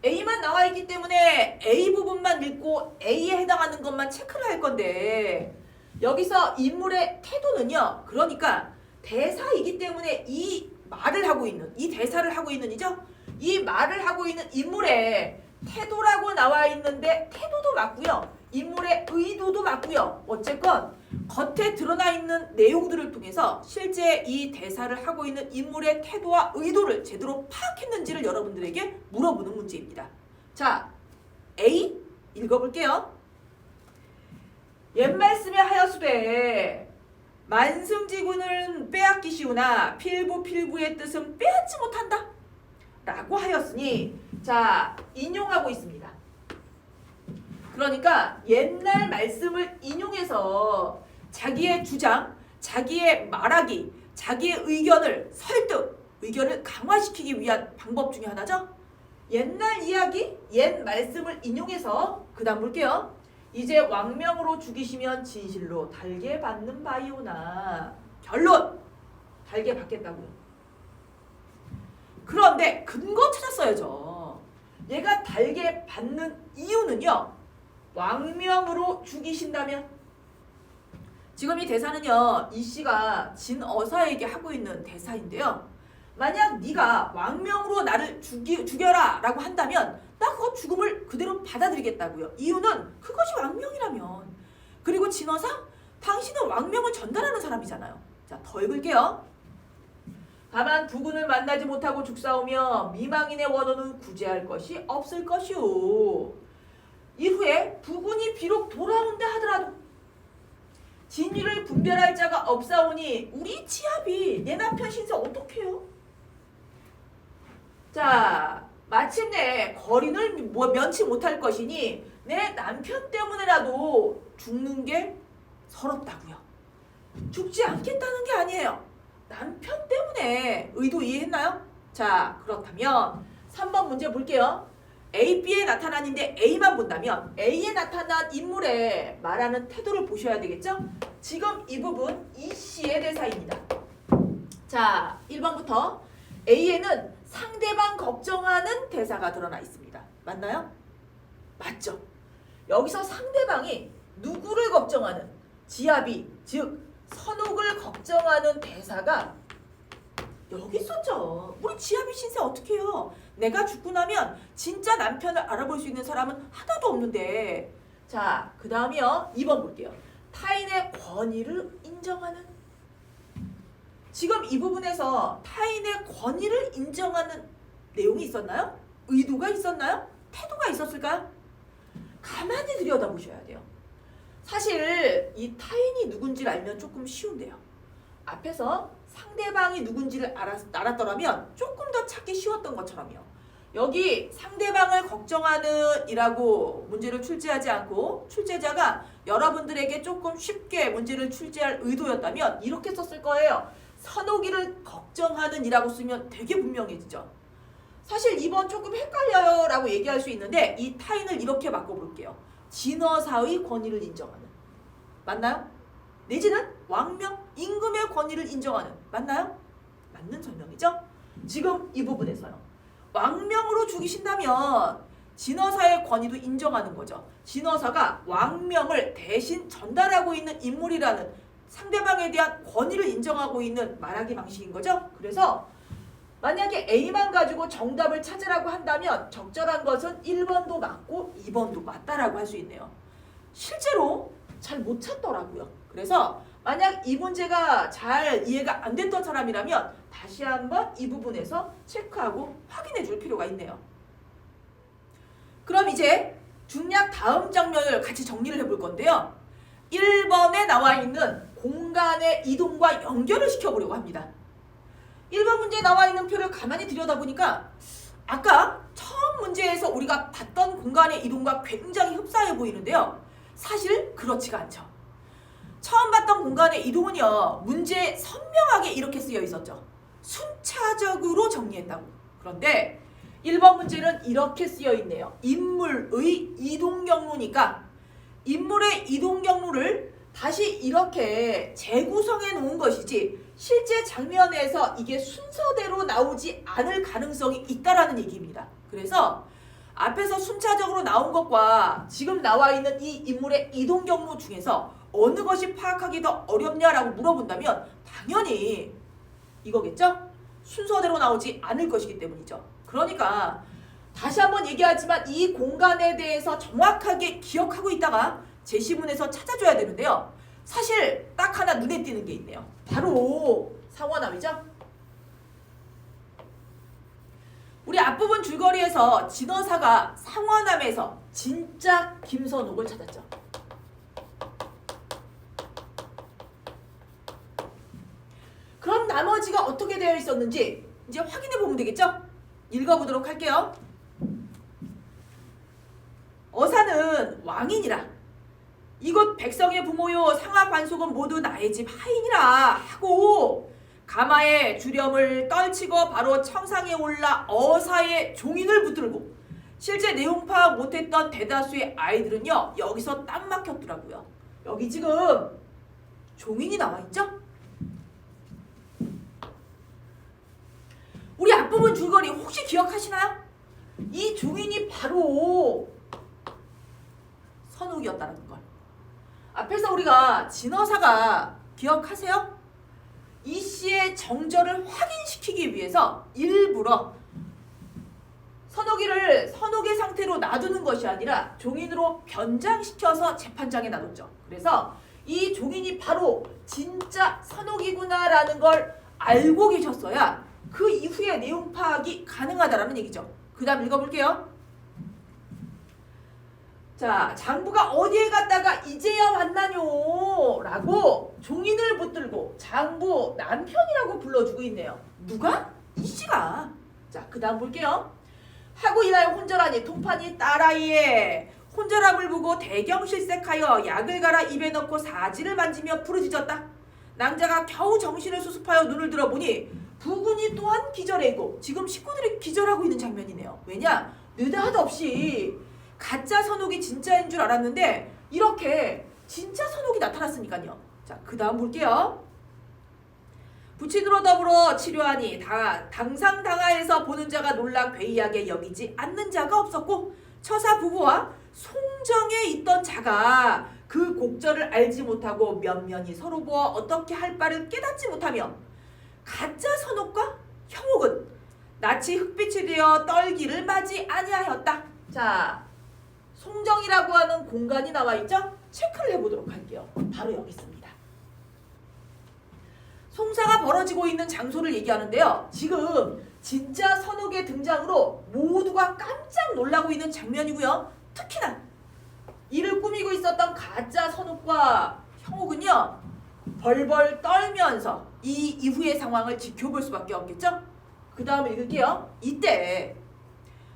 A만 나와 있기 때문에 A 부분만 읽고 A에 해당하는 것만 체크를 할 건데, 여기서 인물의 태도는요, 그러니까 대사이기 때문에 이 말을 하고 있는, 이 대사를 하고 있는 이죠? 이 말을 하고 있는 인물의 태도라고 나와 있는데 태도도 맞고요. 인물의 의도도 맞고요. 어쨌건 겉에 드러나 있는 내용들을 통해서 실제 이 대사를 하고 있는 인물의 태도와 의도를 제대로 파악했는지를 여러분들에게 물어보는 문제입니다. 자, A 읽어볼게요. 옛말씀에 하였으되 만승지군은 빼앗기시우나 필부의 뜻은 빼앗지 못한다 라고 하였으니, 자, 인용하고 있습니다. 그러니까 옛날 말씀을 인용해서 자기의 주장, 자기의 말하기, 자기의 의견을 설득, 의견을 강화시키기 위한 방법 중에 하나죠. 옛날 이야기, 옛 말씀을 인용해서 그 다음 볼게요. 이제 왕명으로 죽이시면 진실로 달게 받는 바이오나. 결론! 달게 받겠다고요. 그런데 근거 찾았어야죠. 얘가 달게 받는 이유는요. 왕명으로 죽이신다면. 지금 이 대사는요. 이 씨가 진어사에게 하고 있는 대사인데요. 만약 네가 왕명으로 나를 죽여라 라고 한다면 나 그거 죽음을 그대로 받아들이겠다고요. 이유는 그것이 왕명이라면. 그리고 진어사? 당신은 왕명을 전달하는 사람이잖아요. 자, 더 읽을게요. 다만 부군을 만나지 못하고 죽사오며 미망인의 원호는 구제할 것이 없을 것이오. 이후에 부군이 비록 돌아온다 하더라도 진위를 분별할 자가 없사오니 우리 지압이 내 남편 신세 어떡해요? 자, 마침내 거린을 면치 못할 것이니 내 남편 때문에라도 죽는 게 서럽다고요. 죽지 않겠다는 게 아니에요. 남편 때문에. 의도 이해했나요? 자, 그렇다면 3번 문제 볼게요. A, B에 나타난인데 A만 본다면 A에 나타난 인물의 말하는 태도를 보셔야 되겠죠? 지금 이 부분 이 씨의 대사입니다. 자, 1번부터 A에는 상대방 걱정하는 대사가 드러나 있습니다. 맞나요? 맞죠? 여기서 상대방이 누구를 걱정하는, 지아비, 즉 선옥을 걱정하는 대사가 여기 있었죠. 우리 지아비 신세 어떡해요? 내가 죽고 나면 진짜 남편을 알아볼 수 있는 사람은 하나도 없는데. 자, 그 다음이요. 2번 볼게요. 타인의 권위를 인정하는. 지금 이 부분에서 타인의 권위를 인정하는 내용이 있었나요? 의도가 있었나요? 태도가 있었을까요? 가만히 들여다보셔야 돼요. 사실 이 타인이 누군지를 알면 조금 쉬운데요. 앞에서 상대방이 누군지를 알았더라면 조금 더 찾기 쉬웠던 것처럼요. 여기 상대방을 걱정하는 이라고 문제를 출제하지 않고 출제자가 여러분들에게 조금 쉽게 문제를 출제할 의도였다면 이렇게 썼을 거예요. 선옥이를 걱정하는 이라고 쓰면 되게 분명해지죠. 사실 2번 조금 헷갈려요 라고 얘기할 수 있는데 이 타인을 이렇게 바꿔볼게요. 진어사의 권위를 인정하는. 맞나요? 내지는 왕명, 임금의 권위를 인정하는. 맞나요? 맞는 설명이죠. 지금 이 부분에서요. 왕명으로 죽이신다면 진어사의 권위도 인정하는 거죠. 진어사가 왕명을 대신 전달하고 있는 인물이라는 상대방에 대한 권위를 인정하고 있는 말하기 방식인 거죠. 그래서 만약에 A만 가지고 정답을 찾으라고 한다면 적절한 것은 1번도 맞고 2번도 맞다라고 할 수 있네요. 실제로 잘 못 찾더라고요. 그래서 만약 이 문제가 잘 이해가 안 됐던 사람이라면 다시 한번 이 부분에서 체크하고 확인해 줄 필요가 있네요. 그럼 이제 중략 다음 장면을 같이 정리를 해볼 건데요. 1번에 나와 있는 공간의 이동과 연결을 시켜보려고 합니다. 1번 문제에 나와 있는 표를 가만히 들여다보니까 아까 처음 문제에서 우리가 봤던 공간의 이동과 굉장히 흡사해 보이는데요. 사실 그렇지가 않죠. 처음 봤던 공간의 이동은요. 문제에 선명하게 이렇게 쓰여 있었죠. 순차적으로 정리했다고. 그런데 1번 문제는 이렇게 쓰여 있네요. 인물의 이동 경로니까 인물의 이동 경로를 다시 이렇게 재구성해 놓은 것이지 실제 장면에서 이게 순서대로 나오지 않을 가능성이 있다라는 얘기입니다. 그래서 앞에서 순차적으로 나온 것과 지금 나와 있는 이 인물의 이동 경로 중에서 어느 것이 파악하기 더 어렵냐라고 물어본다면 당연히 이거겠죠? 순서대로 나오지 않을 것이기 때문이죠. 그러니까 다시 한번 얘기하지만 이 공간에 대해서 정확하게 기억하고 있다가 제시문에서 찾아줘야 되는데요. 사실 딱 하나 눈에 띄는 게 있네요. 바로 상원암이죠. 우리 앞부분 줄거리에서 진어사가 상원암에서 진짜 김선옥을 찾았죠. 그럼 나머지가 어떻게 되어 있었는지 이제 확인해 보면 되겠죠? 읽어보도록 할게요. 어사는 왕이니라. 이곳 백성의 부모요 상하 관속은 모두 나의 집 하인이라 하고 가마에 주렴을 떨치고 바로 청상에 올라 어사의 종인을 붙들고 실제 내용 파악 못했던 대다수의 아이들은요 여기서 딱 막혔더라고요. 여기 지금 종인이 나와있죠? 우리 앞부분 줄거리 혹시 기억하시나요? 이 종인이 바로 선옥이었다는 걸. 앞에서 우리가 진어사가 기억하세요? 이 씨의 정절을 확인시키기 위해서 일부러 선옥이를 선옥의 상태로 놔두는 것이 아니라 종인으로 변장시켜서 재판장에 놔뒀죠. 그래서 이 종인이 바로 진짜 선옥이구나라는 걸 알고 계셨어야 그 이후에 내용 파악이 가능하다라는 얘기죠. 그 다음 읽어볼게요. 자, 장부가 어디에 갔다가 이제야 왔나뇨? 라고 종인을 붙들고 장부 남편이라고 불러주고 있네요. 누가? 이 씨가. 자, 그 다음 볼게요. 하고 이날 혼절하니 통판이 딸아이에 혼절함을 보고 대경실색하여 약을 갈아 입에 넣고 사지를 만지며 부르짖었다. 낭자가 겨우 정신을 수습하여 눈을 들어보니 부군이 또한 기절해있고 지금 식구들이 기절하고 있는 장면이네요. 왜냐? 느닷 없이 가짜 선옥이 진짜인 줄 알았는데 이렇게 진짜 선옥이 나타났으니까요. 자, 그 다음 볼게요. 부친으로 더불어 치료하니 당상당하에서 보는 자가 놀라 괴이하게 여기지 않는 자가 없었고 처사 부부와 송정에 있던 자가 그 곡절을 알지 못하고 면면이 서로 보아 어떻게 할 바를 깨닫지 못하며 가짜 선옥과 형옥은 낯이 흑빛이 되어 떨기를 맞이 아니하였다. 자, 송정이라고 하는 공간이 나와 있죠? 체크를 해보도록 할게요. 바로 여기 있습니다. 송사가 벌어지고 있는 장소를 얘기하는데요. 지금 진짜 선옥의 등장으로 모두가 깜짝 놀라고 있는 장면이고요. 특히나 이를 꾸미고 있었던 가짜 선옥과 형옥은요. 벌벌 떨면서 이 이후의 상황을 지켜볼 수밖에 없겠죠? 그 다음에 읽을게요. 이때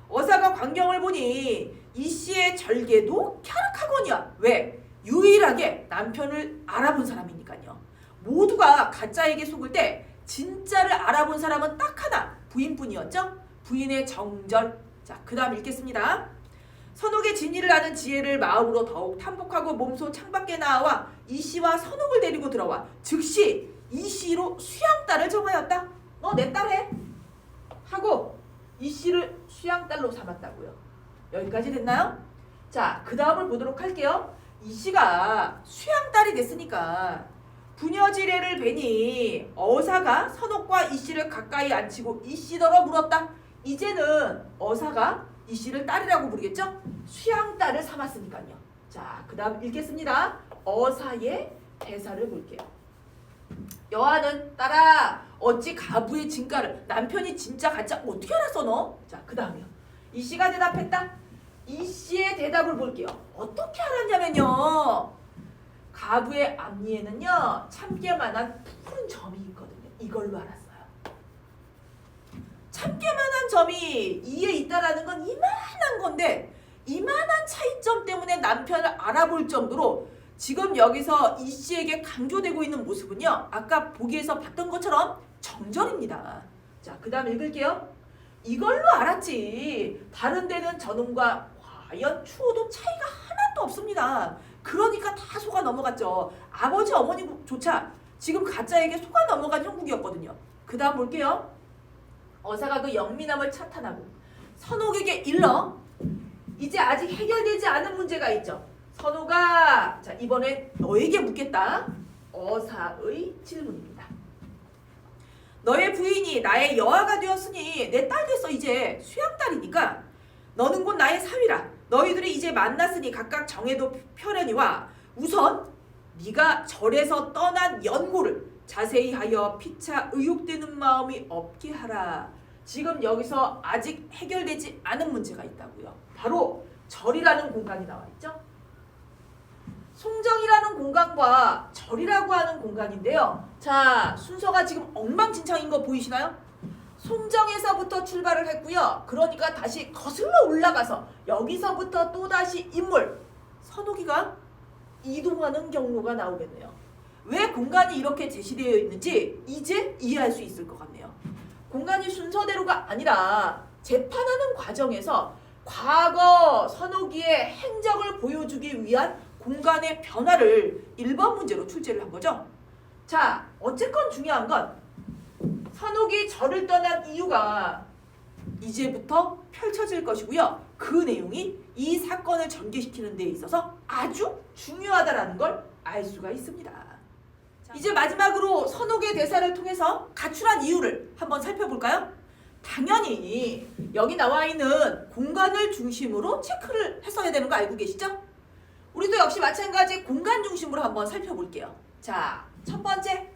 어사가 광경을 보니 이 씨의 절개도 갸륵하거니와 왜? 유일하게 남편을 알아본 사람이니까요. 모두가 가짜에게 속을 때 진짜를 알아본 사람은 딱 하나 부인뿐이었죠. 부인의 정절. 자, 그 다음 읽겠습니다. 선옥의 진리를 아는 지혜를 마음으로 더욱 탐복하고 몸소 창밖에 나와 이 씨와 선옥을 데리고 들어와 즉시 이 씨로 수양딸을 정하였다. 내 딸해 하고 이 씨를 수양딸로 삼았다고요. 여기까지 됐나요? 자, 그 다음을 보도록 할게요. 이 씨가 수양딸이 됐으니까 부녀지례를 뵈니 어사가 선옥과 이 씨를 가까이 앉히고 이 씨더러 물었다. 이제는 어사가 이 씨를 딸이라고 부르겠죠? 수양딸을 삼았으니까요. 자, 그 다음 읽겠습니다. 어사의 대사를 볼게요. 여하는 딸아 어찌 가부의 진가를 남편이 진짜 가짜 어떻게 알았어 너? 자, 그 다음이요. 이 씨가 대답했다. 이 씨의 대답을 볼게요. 어떻게 알았냐면요. 가부의 앞니에는요 참깨만한 푸른 점이 있거든요. 이걸로 알았어요. 참깨만한 점이 이에 있다라는 건 이만한 건데 이만한 차이점 때문에 남편을 알아볼 정도로 지금 여기서 이 씨에게 강조되고 있는 모습은요. 아까 보기에서 봤던 것처럼 정절입니다. 자, 그 다음 읽을게요. 이걸로 알았지. 다른 데는 저놈과 과연 추호도 차이가 하나도 없습니다. 그러니까 다 속아 넘어갔죠. 아버지 어머니조차 지금 가짜에게 속아 넘어간 형국이었거든요. 그 다음 볼게요. 어사가 그 영민함을 차탄하고 선옥에게 일러 이제 아직 해결되지 않은 문제가 있죠. 선옥아, 자 이번엔 너에게 묻겠다. 어사의 질문입니다. 너의 부인이 나의 여아가 되었으니 내 딸 됐어. 이제 수양딸이니까 너는 곧 나의 사위라. 너희들이 이제 만났으니 각각 정해도 편하니와 우선 네가 절에서 떠난 연고를 자세히 하여 피차 의혹되는 마음이 없게 하라. 지금 여기서 아직 해결되지 않은 문제가 있다고요. 바로 절이라는 공간이 나와 있죠. 송정이라는 공간과 절이라고 하는 공간인데요. 자, 순서가 지금 엉망진창인 거 보이시나요? 송정에서부터 출발을 했고요. 그러니까 다시 거슬러 올라가서 여기서부터 또다시 인물 선옥이가 이동하는 경로가 나오겠네요. 왜 공간이 이렇게 제시되어 있는지 이제 이해할 수 있을 것 같네요. 공간이 순서대로가 아니라 재판하는 과정에서 과거 선옥이의 행적을 보여주기 위한 공간의 변화를 1번 문제로 출제를 한 거죠. 자, 어쨌건 중요한 건 선옥이 절을 떠난 이유가 이제부터 펼쳐질 것이고요. 그 내용이 이 사건을 전개시키는 데 있어서 아주 중요하다는 걸 알 수가 있습니다. 이제 마지막으로 선옥의 대사를 통해서 가출한 이유를 한번 살펴볼까요? 당연히 여기 나와 있는 공간을 중심으로 체크를 했어야 되는 거 알고 계시죠? 우리도 역시 마찬가지 공간 중심으로 한번 살펴볼게요. 자, 첫 번째,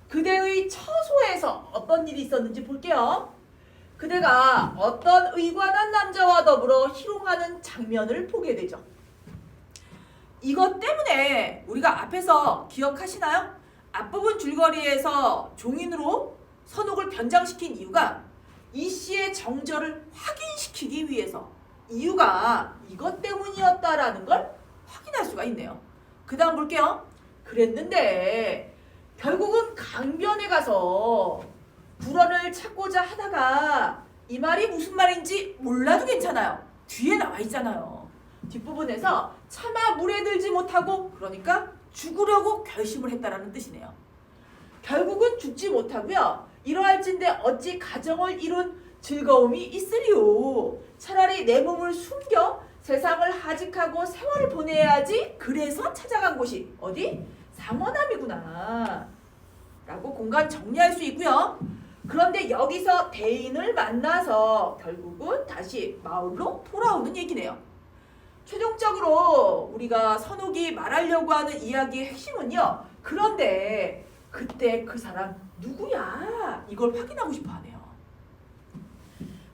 그대의 처소에서 어떤 일이 있었는지 볼게요. 그대가 어떤 의관한 남자와 더불어 희롱하는 장면을 보게 되죠. 이것 때문에 우리가 앞에서 기억하시나요? 앞부분 줄거리에서 종인으로 선옥을 변장시킨 이유가 이 씨의 정절을 확인시키기 위해서 이유가 이것 때문이었다라는 걸 확인할 수가 있네요. 그 다음 볼게요. 그랬는데 결국은 강변에 가서 불언을 찾고자 하다가 이 말이 무슨 말인지 몰라도 괜찮아요. 뒤에 나와 있잖아요. 뒷부분에서 차마 물에 들지 못하고 그러니까 죽으려고 결심을 했다라는 뜻이네요. 결국은 죽지 못하고요. 이러할진대 어찌 가정을 이룬 즐거움이 있으리요. 차라리 내 몸을 숨겨 세상을 하직하고 세월을 보내야지. 그래서 찾아간 곳이 어디? 상원암이구나 라고 공간 정리할 수 있고요. 그런데 여기서 대인을 만나서 결국은 다시 마을로 돌아오는 얘기네요. 최종적으로 우리가 선옥이 말하려고 하는 이야기의 핵심은요. 그런데 그때 그 사람 누구야? 이걸 확인하고 싶어 하네요.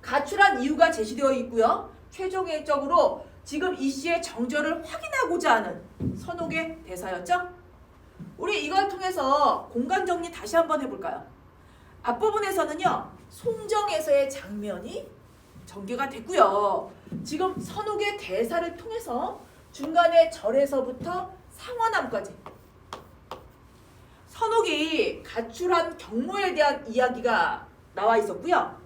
가출한 이유가 제시되어 있고요. 최종적으로 지금 이 씨의 정절을 확인하고자 하는 선옥의 대사였죠. 우리 이걸 통해서 공간 정리 다시 한번 해볼까요? 앞부분에서는요. 송정에서의 장면이 전개가 됐고요. 지금 선옥의 대사를 통해서 중간에 절에서부터 상원암까지 선옥이 가출한 경로에 대한 이야기가 나와 있었고요.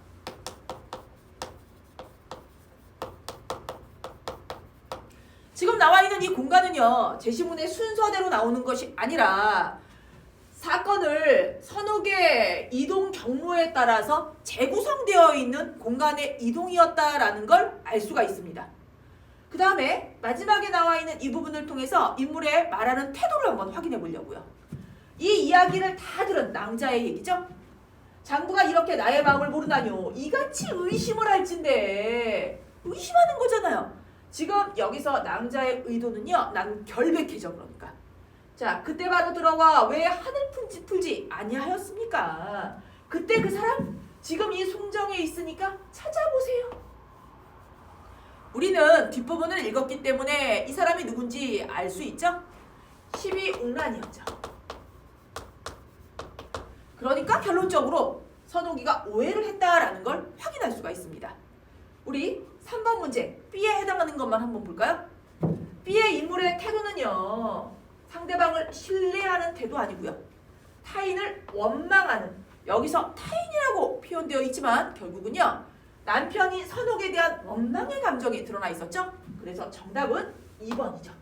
지금 나와 있는 이 공간은요. 제시문의 순서대로 나오는 것이 아니라 사건을 선옥의 이동 경로에 따라서 재구성되어 있는 공간의 이동이었다라는 걸 알 수가 있습니다. 그 다음에 마지막에 나와 있는 이 부분을 통해서 인물의 말하는 태도를 한번 확인해 보려고요. 이 이야기를 다 들은 낭자의 얘기죠. 장부가 이렇게 나의 마음을 모르다뇨. 이같이 의심을 할진데 의심하는 거잖아요. 지금 여기서 낭자의 의도는요. 난 결백해져 그러니까. 자, 그때 바로 들어와 왜 하늘 풀지 아니하였습니까? 그때 그 사람 지금 이 송정에 있으니까 찾아보세요. 우리는 뒷부분을 읽었기 때문에 이 사람이 누군지 알 수 있죠? 12옥란이었죠. 그러니까 결론적으로 선옥이가 오해를 했다라는 걸 확인할 수가 있습니다. 우리 3번 문제 B에 해당하는 것만 한번 볼까요? B의 인물의 태도는요. 상대방을 신뢰하는 태도 아니고요. 타인을 원망하는, 여기서 타인이라고 표현되어 있지만 결국은요. 남편이 선옥에 대한 원망의 감정이 드러나 있었죠. 그래서 정답은 2번이죠.